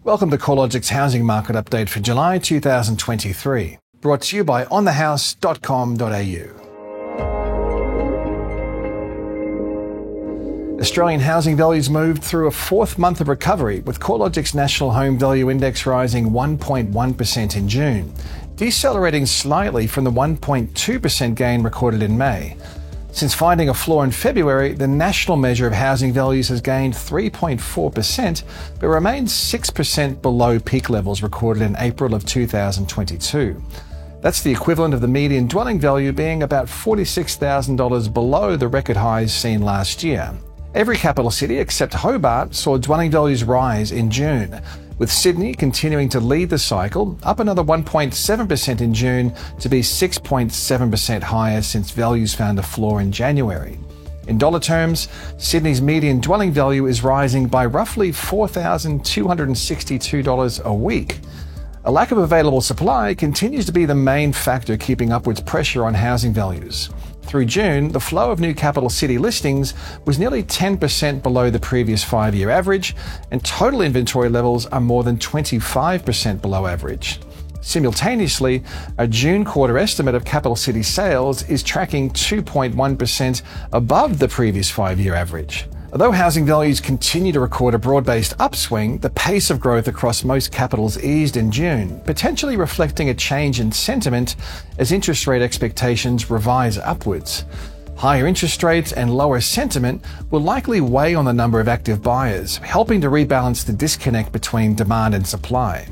Welcome to CoreLogic's Housing Market Update for July 2023, brought to you by onthehouse.com.au. Australian housing values moved through a fourth month of recovery, with CoreLogic's National Home Value Index rising 1.1% in June, decelerating slightly from the 1.2% gain recorded in May. Since finding a floor in February, the national measure of housing values has gained 3.4%, but remains 6% below peak levels recorded in April of 2022. That's the equivalent of the median dwelling value being about $46,000 below the record highs seen last year. Every capital city except Hobart saw dwelling values rise in June, with Sydney continuing to lead the cycle, up another 1.7% in June to be 6.7% higher since values found a floor in January. In dollar terms, Sydney's median dwelling value is rising by roughly $4,262 a week. A lack of available supply continues to be the main factor keeping upwards pressure on housing values. Through June, the flow of new capital city listings was nearly 10% below the previous 5-year average, and total inventory levels are more than 25% below average. Simultaneously, a June quarter estimate of capital city sales is tracking 2.1% above the previous 5-year average. Although housing values continue to record a broad-based upswing, the pace of growth across most capitals eased in June, potentially reflecting a change in sentiment as interest rate expectations revise upwards. Higher interest rates and lower sentiment will likely weigh on the number of active buyers, helping to rebalance the disconnect between demand and supply.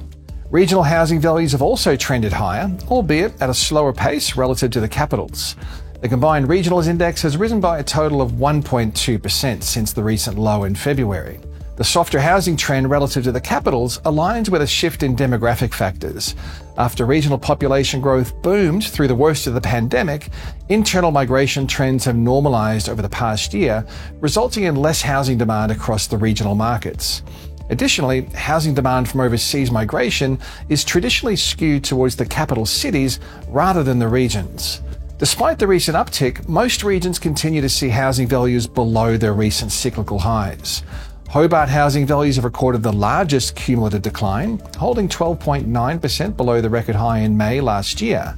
Regional housing values have also trended higher, albeit at a slower pace relative to the capitals. The combined regionals index has risen by a total of 1.2% since the recent low in February. The softer housing trend relative to the capitals aligns with a shift in demographic factors. After regional population growth boomed through the worst of the pandemic, internal migration trends have normalized over the past year, resulting in less housing demand across the regional markets. Additionally, housing demand from overseas migration is traditionally skewed towards the capital cities rather than the regions. Despite the recent uptick, most regions continue to see housing values below their recent cyclical highs. Hobart housing values have recorded the largest cumulative decline, holding 12.9% below the record high in May last year.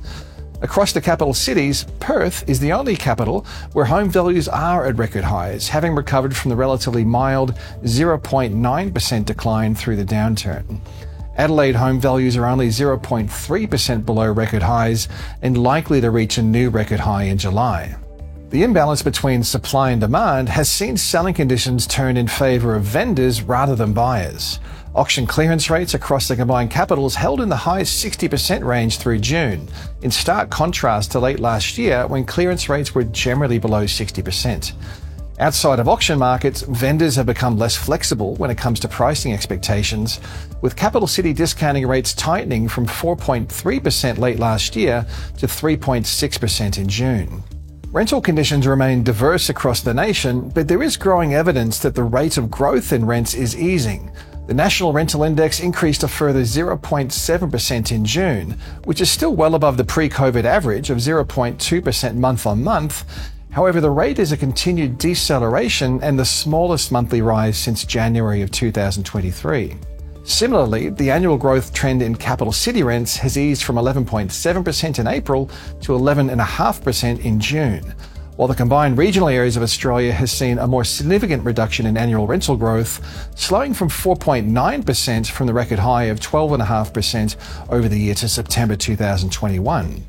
Across the capital cities, Perth is the only capital where home values are at record highs, having recovered from the relatively mild 0.9% decline through the downturn. Adelaide home values are only 0.3% below record highs and likely to reach a new record high in July. The imbalance between supply and demand has seen selling conditions turn in favour of vendors rather than buyers. Auction clearance rates across the combined capitals held in the high 60% range through June, in stark contrast to late last year when clearance rates were generally below 60%. Outside of auction markets, vendors have become less flexible when it comes to pricing expectations, with capital city discounting rates tightening from 4.3% late last year to 3.6% in June. Rental conditions remain diverse across the nation, but there is growing evidence that the rate of growth in rents is easing. The National Rental Index increased a further 0.7% in June, which is still well above the pre-COVID average of 0.2% month-on-month. However, the rate is a continued deceleration and the smallest monthly rise since January of 2023. Similarly, the annual growth trend in capital city rents has eased from 11.7% in April to 11.5% in June, while the combined regional areas of Australia has seen a more significant reduction in annual rental growth, slowing from 4.9% from the record high of 12.5% over the year to September 2021.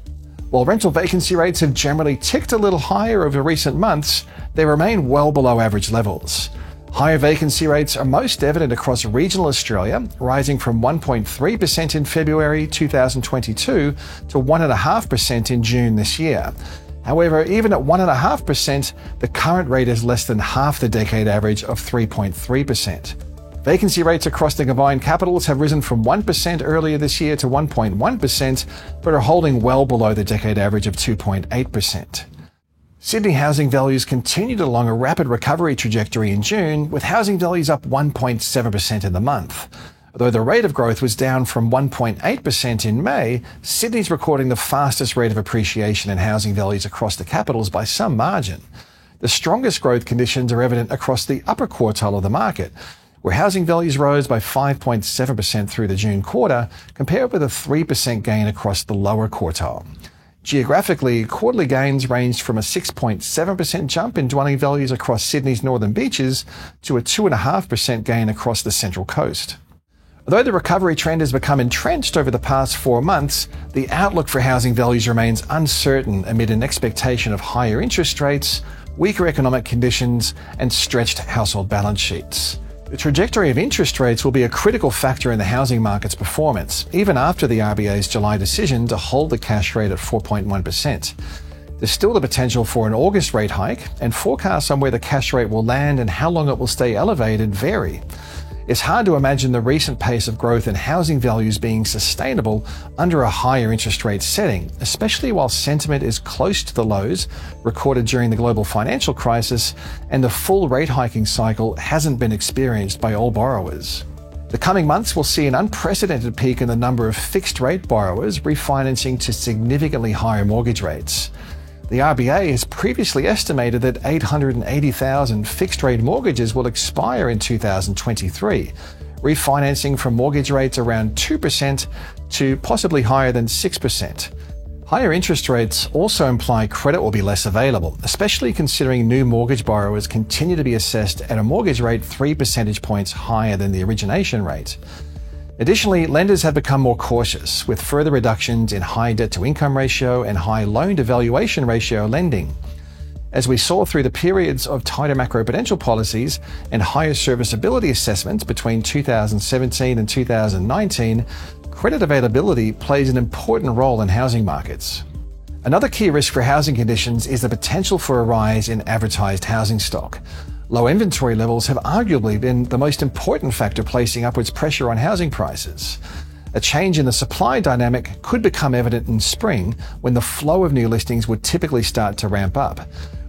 While rental vacancy rates have generally ticked a little higher over recent months, they remain well below average levels. Higher vacancy rates are most evident across regional Australia, rising from 1.3% in February 2022 to 1.5% in June this year. However, even at 1.5%, the current rate is less than half the decade average of 3.3%. Vacancy rates across the combined capitals have risen from 1% earlier this year to 1.1%, but are holding well below the decade average of 2.8%. Sydney housing values continued along a rapid recovery trajectory in June, with housing values up 1.7% in the month. Although the rate of growth was down from 1.8% in May, Sydney's recording the fastest rate of appreciation in housing values across the capitals by some margin. The strongest growth conditions are evident across the upper quartile of the market, where housing values rose by 5.7% through the June quarter, compared with a 3% gain across the lower quartile. Geographically, quarterly gains ranged from a 6.7% jump in dwelling values across Sydney's northern beaches to a 2.5% gain across the Central Coast. Although the recovery trend has become entrenched over the past 4 months, the outlook for housing values remains uncertain amid an expectation of higher interest rates, weaker economic conditions, and stretched household balance sheets. The trajectory of interest rates will be a critical factor in the housing market's performance, even after the RBA's July decision to hold the cash rate at 4.1%. There's still the potential for an August rate hike, and forecasts on where the cash rate will land and how long it will stay elevated vary. It's hard to imagine the recent pace of growth in housing values being sustainable under a higher interest rate setting, especially while sentiment is close to the lows recorded during the global financial crisis and the full rate hiking cycle hasn't been experienced by all borrowers. The coming months will see an unprecedented peak in the number of fixed-rate borrowers refinancing to significantly higher mortgage rates. The RBA has previously estimated that 880,000 fixed-rate mortgages will expire in 2023, refinancing from mortgage rates around 2% to possibly higher than 6%. Higher interest rates also imply credit will be less available, especially considering new mortgage borrowers continue to be assessed at a mortgage rate 3 percentage points higher than the origination rate. Additionally, lenders have become more cautious, with further reductions in high debt-to-income ratio and high loan-to-valuation ratio lending. As we saw through the periods of tighter macroprudential policies and higher serviceability assessments between 2017 and 2019, credit availability plays an important role in housing markets. Another key risk for housing conditions is the potential for a rise in advertised housing stock. Low inventory levels have arguably been the most important factor placing upwards pressure on housing prices. A change in the supply dynamic could become evident in spring, when the flow of new listings would typically start to ramp up.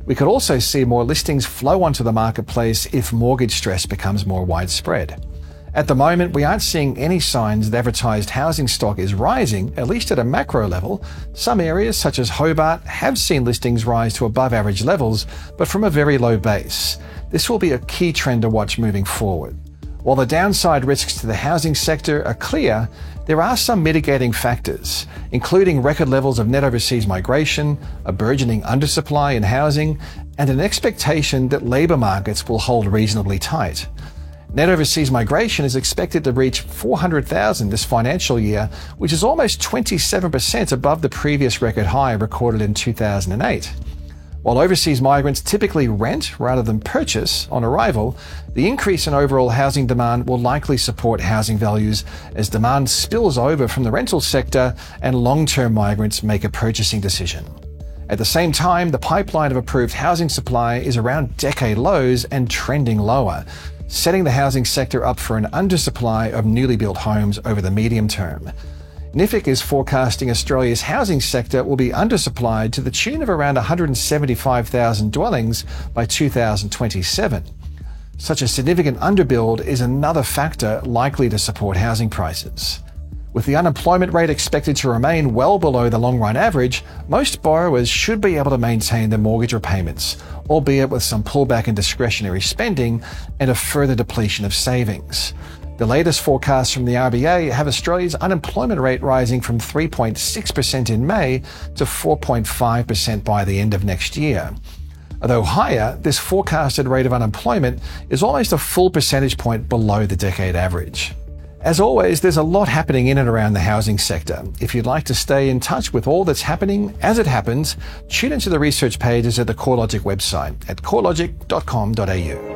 We could also see more listings flow onto the marketplace if mortgage stress becomes more widespread. At the moment, we aren't seeing any signs that advertised housing stock is rising, at least at a macro level. Some areas, such as Hobart, have seen listings rise to above average levels, but from a very low base. This will be a key trend to watch moving forward. While the downside risks to the housing sector are clear, there are some mitigating factors, including record levels of net overseas migration, a burgeoning undersupply in housing, and an expectation that labour markets will hold reasonably tight. Net overseas migration is expected to reach 400,000 this financial year, which is almost 27% above the previous record high recorded in 2008. While overseas migrants typically rent rather than purchase on arrival, the increase in overall housing demand will likely support housing values as demand spills over from the rental sector and long-term migrants make a purchasing decision. At the same time, the pipeline of approved housing supply is around decade lows and trending lower, setting the housing sector up for an undersupply of newly built homes over the medium term. NIFIC is forecasting Australia's housing sector will be undersupplied to the tune of around 175,000 dwellings by 2027. Such a significant underbuild is another factor likely to support housing prices. With the unemployment rate expected to remain well below the long-run average, most borrowers should be able to maintain their mortgage repayments, albeit with some pullback in discretionary spending and a further depletion of savings. The latest forecasts from the RBA have Australia's unemployment rate rising from 3.6% in May to 4.5% by the end of next year. Although higher, this forecasted rate of unemployment is almost a full percentage point below the decade average. As always, there's a lot happening in and around the housing sector. If you'd like to stay in touch with all that's happening as it happens, tune into the research pages at the CoreLogic website at corelogic.com.au.